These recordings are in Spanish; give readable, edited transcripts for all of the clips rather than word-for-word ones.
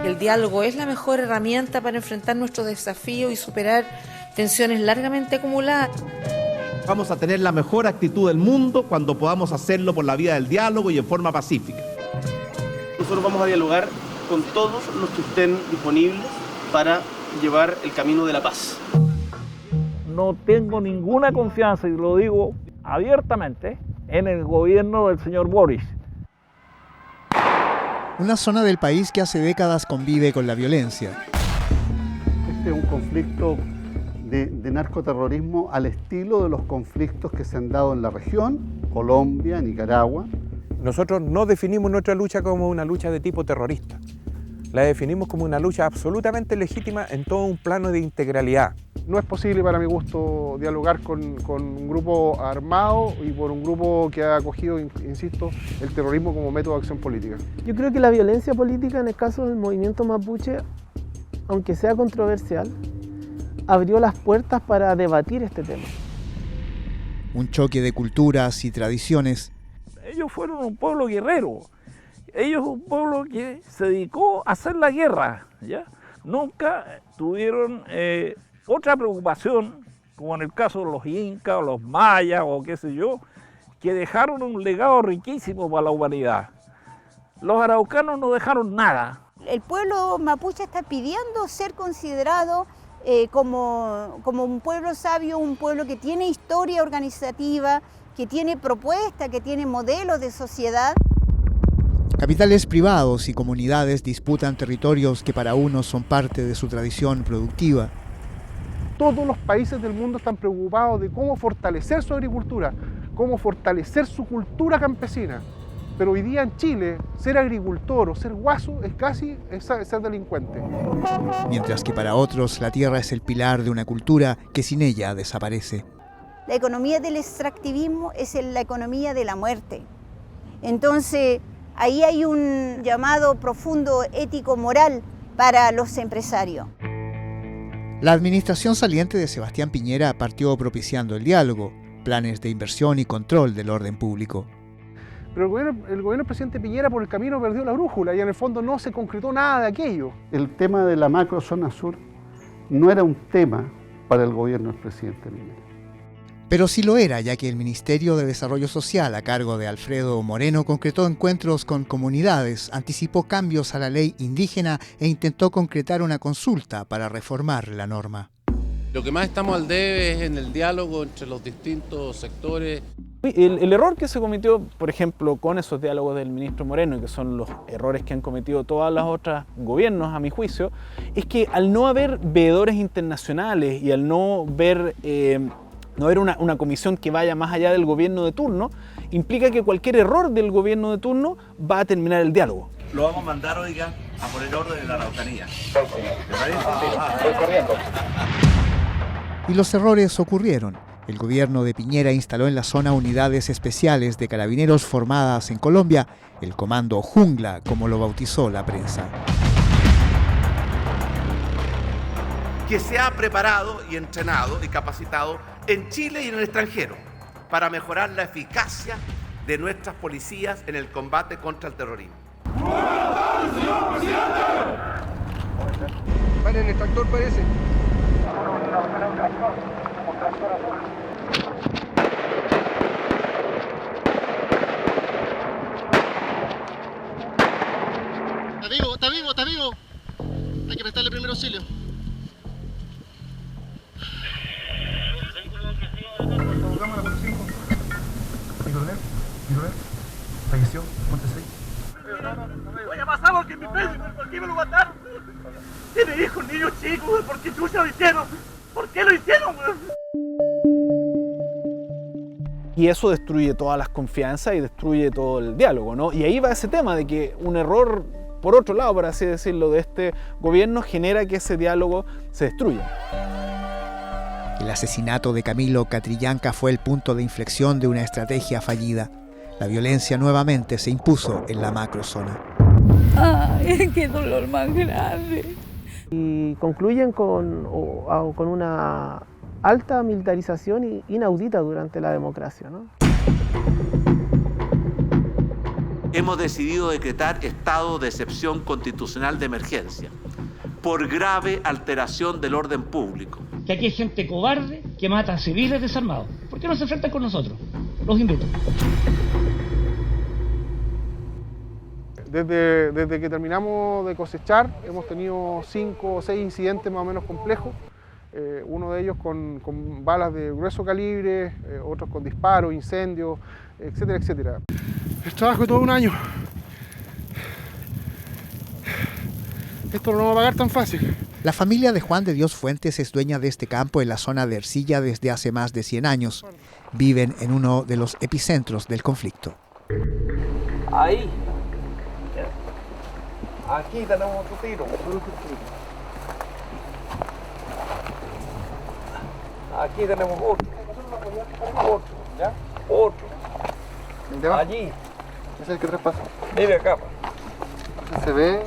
El diálogo es la mejor herramienta para enfrentar nuestros desafíos y superar tensiones largamente acumuladas. Vamos a tener la mejor actitud del mundo cuando podamos hacerlo por la vía del diálogo y en forma pacífica. Nosotros vamos a dialogar con todos los que estén disponibles para llevar el camino de la paz. No tengo ninguna confianza, y lo digo abiertamente, en el gobierno del señor Boris. Una zona del país que hace décadas convive con la violencia. Este es un conflicto de narcoterrorismo al estilo de los conflictos que se han dado en la región, Colombia, Nicaragua. Nosotros no definimos nuestra lucha como una lucha de tipo terrorista. La definimos como una lucha absolutamente legítima en todo un plano de integralidad. No es posible, para mi gusto, dialogar con un grupo armado y por un grupo que ha acogido, insisto, el terrorismo como método de acción política. Yo creo que la violencia política en el caso del movimiento mapuche, aunque sea controversial, abrió las puertas para debatir este tema. Un choque de culturas y tradiciones. Ellos fueron un pueblo guerrero. Ellos un pueblo que se dedicó a hacer la guerra, ¿ya? Nunca tuvieron otra preocupación, como en el caso de los incas o los mayas o qué sé yo, que dejaron un legado riquísimo para la humanidad. Los araucanos no dejaron nada. El pueblo mapuche está pidiendo ser considerado como un pueblo sabio, un pueblo que tiene historia organizativa, que tiene propuesta, que tiene modelos de sociedad. Capitales privados y comunidades disputan territorios que para unos son parte de su tradición productiva. Todos los países del mundo están preocupados de cómo fortalecer su agricultura, cómo fortalecer su cultura campesina. Pero hoy día en Chile, ser agricultor o ser guaso es casi ser delincuente. Mientras que para otros la tierra es el pilar de una cultura que sin ella desaparece. La economía del extractivismo es la economía de la muerte. Entonces, ahí hay un llamado profundo ético-moral para los empresarios. La administración saliente de Sebastián Piñera partió propiciando el diálogo, planes de inversión y control del orden público. Pero el gobierno del presidente Piñera por el camino perdió la brújula y en el fondo no se concretó nada de aquello. El tema de la macrozona sur no era un tema para el gobierno del presidente Piñera. Pero sí lo era, ya que el Ministerio de Desarrollo Social, a cargo de Alfredo Moreno, concretó encuentros con comunidades, anticipó cambios a la ley indígena e intentó concretar una consulta para reformar la norma. Lo que más estamos al debe es en el diálogo entre los distintos sectores. El error que se cometió, por ejemplo, con esos diálogos del ministro Moreno, y que son los errores que han cometido todas las otras gobiernos, a mi juicio, es que al no haber veedores internacionales y al no ver una comisión que vaya más allá del gobierno de turno, implica que cualquier error del gobierno de turno va a terminar el diálogo. Lo vamos a mandar, oiga, a poner orden en la Araucanía. Y los errores ocurrieron. El gobierno de Piñera instaló en la zona unidades especiales de carabineros formadas en Colombia, el Comando Jungla, como lo bautizó la prensa. Que se ha preparado y entrenado y capacitado en Chile y en el extranjero para mejorar la eficacia de nuestras policías en el combate contra el terrorismo. ¡Señor presidente! Vale, en el tractor parece. Está vivo. Hay que prestarle primer auxilio. Vamos a la posición. Mi coronel, falleció, ponte 6. No vaya a pasar porque mi pedo, ¿por qué me lo mataron? Tiene hijos, niños chicos, ¿por qué chucha lo hicieron? ¿Por qué lo hicieron, güey? Y eso destruye todas las confianzas y destruye todo el diálogo, ¿no? Y ahí va ese tema de que un error, por otro lado, por así decirlo, de este gobierno genera que ese diálogo se destruya. El asesinato de Camilo Catrillanca fue el punto de inflexión de una estrategia fallida. La violencia nuevamente se impuso en la macrozona. ¡Ay, qué dolor más grande! Y concluyen con una alta militarización inaudita durante la democracia, ¿no? hemos decidido decretar estado de excepción constitucional de emergencia por grave alteración del orden público. Que aquí hay gente cobarde que mata a civiles desarmados. ¿Por qué no se enfrentan con nosotros? Los invito. Desde que terminamos de cosechar hemos tenido 5 o 6 incidentes más o menos complejos. Uno de ellos con balas de grueso calibre, otros con disparos, incendios, etcétera, etcétera. El trabajo de todo un año. Esto no lo va a pagar tan fácil. La familia de Juan de Dios Fuentes es dueña de este campo en la zona de Ercilla desde hace más de 100 años. Viven en uno de los epicentros del conflicto. Ahí. Aquí tenemos otro tiro. Aquí tenemos otro. Otro, ¿ya? Otro. Allí. ¿Ese es el que traspasa? Mire acá. ¿Se ve?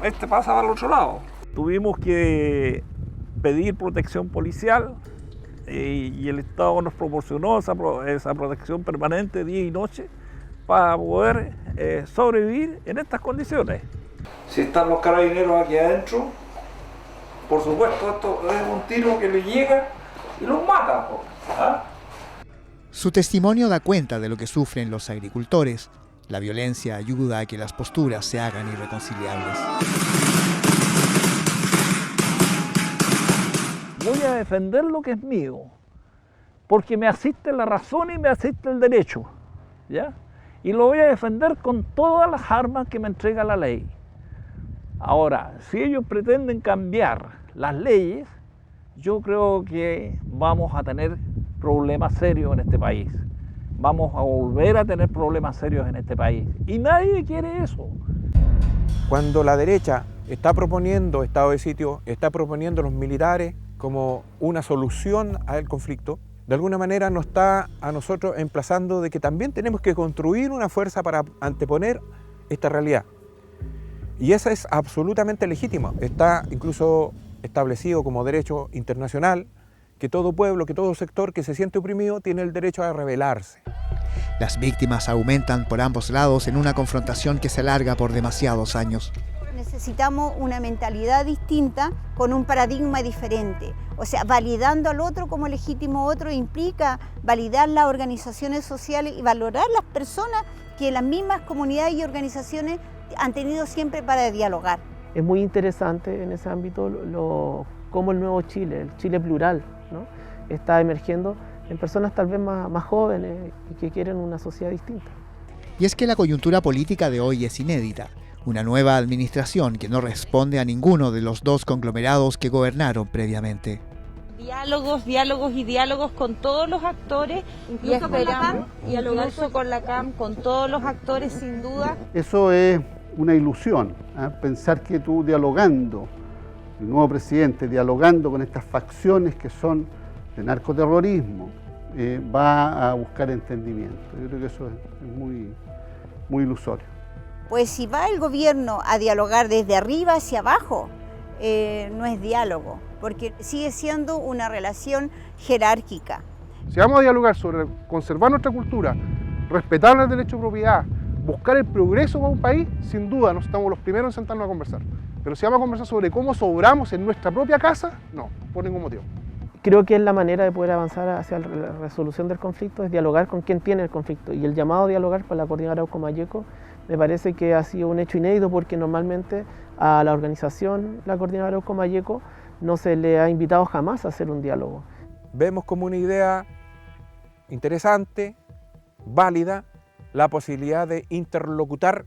Este pasa para el otro lado. Tuvimos que pedir protección policial y el Estado nos proporcionó esa protección permanente día y noche para poder sobrevivir en estas condiciones. Si están los carabineros aquí adentro, por supuesto esto es un tiro que le llega y los mata. ¿Ah? Su testimonio da cuenta de lo que sufren los agricultores. La violencia ayuda a que las posturas se hagan irreconciliables. Voy a defender lo que es mío, porque me asiste la razón y me asiste el derecho, ¿ya? Y lo voy a defender con todas las armas que me entrega la ley. Ahora, si ellos pretenden cambiar las leyes, yo creo que vamos a tener problemas serios en este país. Vamos a volver a tener problemas serios en este país. Y nadie quiere eso. Cuando la derecha está proponiendo estado de sitio, está proponiendo los militares como una solución al conflicto, de alguna manera nos está a nosotros emplazando de que también tenemos que construir una fuerza para anteponer esta realidad. Y esa es absolutamente legítima. Está incluso establecido como derecho internacional que todo pueblo, que todo sector que se siente oprimido tiene el derecho a rebelarse. Las víctimas aumentan por ambos lados en una confrontación que se alarga por demasiados años. Necesitamos una mentalidad distinta con un paradigma diferente. O sea, validando al otro como legítimo otro implica validar las organizaciones sociales y valorar las personas que las mismas comunidades y organizaciones han tenido siempre para dialogar. Es muy interesante en ese ámbito cómo el nuevo Chile, el Chile plural, ¿no?, está emergiendo en personas tal vez más jóvenes y que quieren una sociedad distinta. Y es que la coyuntura política de hoy es inédita. Una nueva administración que no responde a ninguno de los dos conglomerados que gobernaron previamente. Diálogos con todos los actores, incluso con la CAM, con todos los actores sin duda. Eso es una ilusión, ¿eh? Pensar que tú dialogando, el nuevo presidente dialogando con estas facciones que son de narcoterrorismo, va a buscar entendimiento. Yo creo que eso es muy ilusorio. Pues si va el gobierno a dialogar desde arriba hacia abajo, no es diálogo, porque sigue siendo una relación jerárquica. Si vamos a dialogar sobre conservar nuestra cultura, respetar el derecho de propiedad, buscar el progreso para un país, sin duda no estamos los primeros en sentarnos a conversar. Pero si vamos a conversar sobre cómo sobramos en nuestra propia casa, no, por ningún motivo. Creo que es la manera de poder avanzar hacia la resolución del conflicto, es dialogar con quien tiene el conflicto. Y el llamado a dialogar con la coordinadora Arauco Mayeco me parece que ha sido un hecho inédito, porque normalmente a la organización, la coordinadora Arauco Mayeco, no se le ha invitado jamás a hacer un diálogo. Vemos como una idea interesante, válida, la posibilidad de interlocutar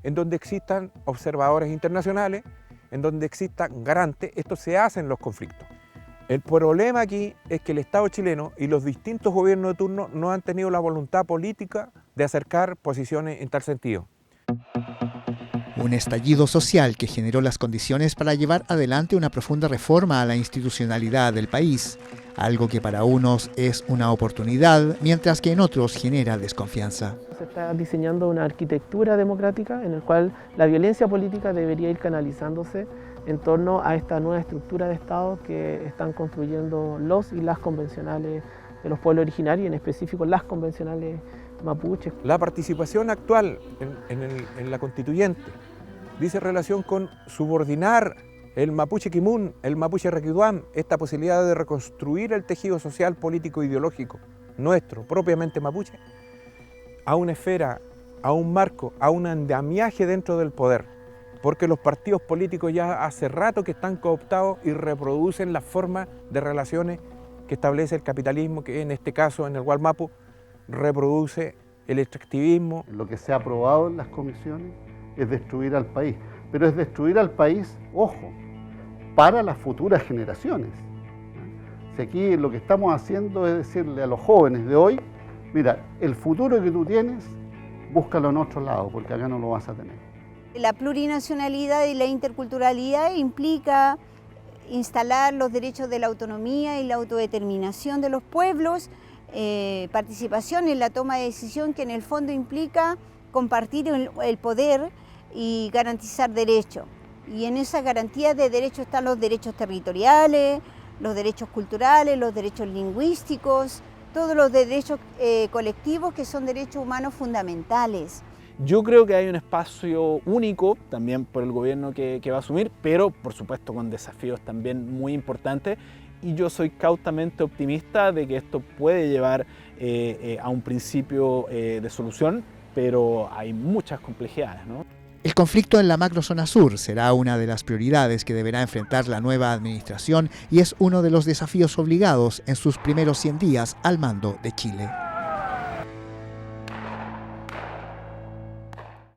en donde existan observadores internacionales, en donde existan garantes. Esto se hace en los conflictos. El problema aquí es que el Estado chileno y los distintos gobiernos de turno no han tenido la voluntad política de acercar posiciones en tal sentido. Un estallido social que generó las condiciones para llevar adelante una profunda reforma a la institucionalidad del país, algo que para unos es una oportunidad, mientras que en otros genera desconfianza. Se está diseñando una arquitectura democrática en la cual la violencia política debería ir canalizándose en torno a esta nueva estructura de Estado que están construyendo los y las convencionales de los pueblos originarios, y en específico las convencionales mapuches. La participación actual en la constituyente dice relación con subordinar el mapuche quimun, el mapuche requiduam, esta posibilidad de reconstruir el tejido social, político, ideológico nuestro, propiamente mapuche, a una esfera, a un marco, a un andamiaje dentro del poder, porque los partidos políticos ya hace rato que están cooptados y reproducen las formas de relaciones que establece el capitalismo, que en este caso, en el Gualmapu, reproduce el extractivismo. Lo que se ha aprobado en las comisiones es destruir al país, pero es destruir al país, ojo, para las futuras generaciones. Si aquí lo que estamos haciendo es decirle a los jóvenes de hoy, mira, el futuro que tú tienes, búscalo en otro lado, porque acá no lo vas a tener. La plurinacionalidad y la interculturalidad implica instalar los derechos de la autonomía y la autodeterminación de los pueblos, participación en la toma de decisión, que en el fondo implica compartir el poder y garantizar derechos. Y en esa garantía de derechos están los derechos territoriales, los derechos culturales, los derechos lingüísticos, todos los derechos colectivos que son derechos humanos fundamentales. Yo creo que hay un espacio único también por el gobierno que va a asumir, pero por supuesto con desafíos también muy importantes, y yo soy cautamente optimista de que esto puede llevar a un principio de solución, pero hay muchas complejidades, ¿no? El conflicto en la macrozona sur será una de las prioridades que deberá enfrentar la nueva administración y es uno de los desafíos obligados en sus primeros 100 días al mando de Chile.